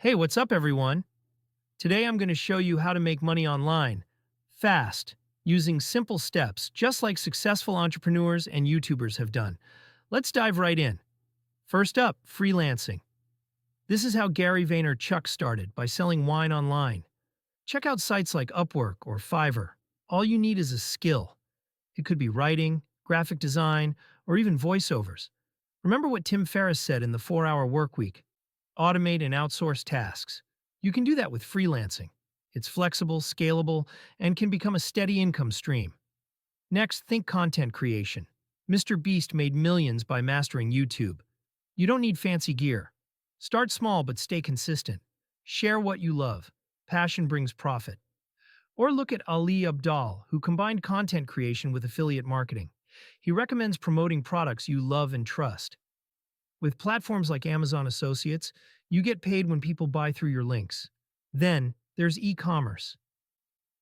Hey, what's up, everyone? Today I'm going to show you how to make money online, fast, using simple steps, just like successful entrepreneurs and YouTubers have done. Let's dive right in. First up, freelancing. This is how Gary Vaynerchuk started, by selling wine online. Check out sites like Upwork or Fiverr. All you need is a skill. It could be writing, graphic design, or even voiceovers. Remember what Tim Ferriss said in the 4-Hour Workweek: automate and outsource tasks. You can do that with freelancing. It's flexible, scalable, and can become a steady income stream. Next, think content creation. Mr. Beast made millions by mastering YouTube. You don't need fancy gear. Start small but stay consistent. Share what you love. Passion brings profit. Or look at Ali Abdal, who combined content creation with affiliate marketing. He recommends promoting products you love and trust. With platforms like Amazon Associates, you get paid when people buy through your links. Then, there's e-commerce.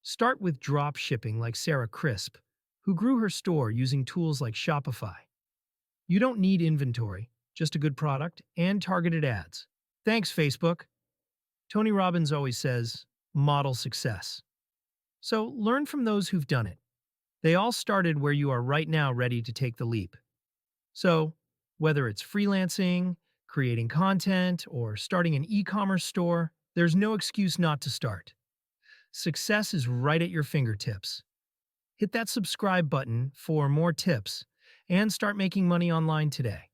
Start with drop shipping like Sarah Crisp, who grew her store using tools like Shopify. You don't need inventory, just a good product and targeted ads. Thanks, Facebook. Tony Robbins always says, model success. So learn from those who've done it. They all started where you are right now, ready to take the leap. So, whether it's freelancing, creating content, or starting an e-commerce store, there's no excuse not to start. Success is right at your fingertips. Hit that subscribe button for more tips and start making money online today.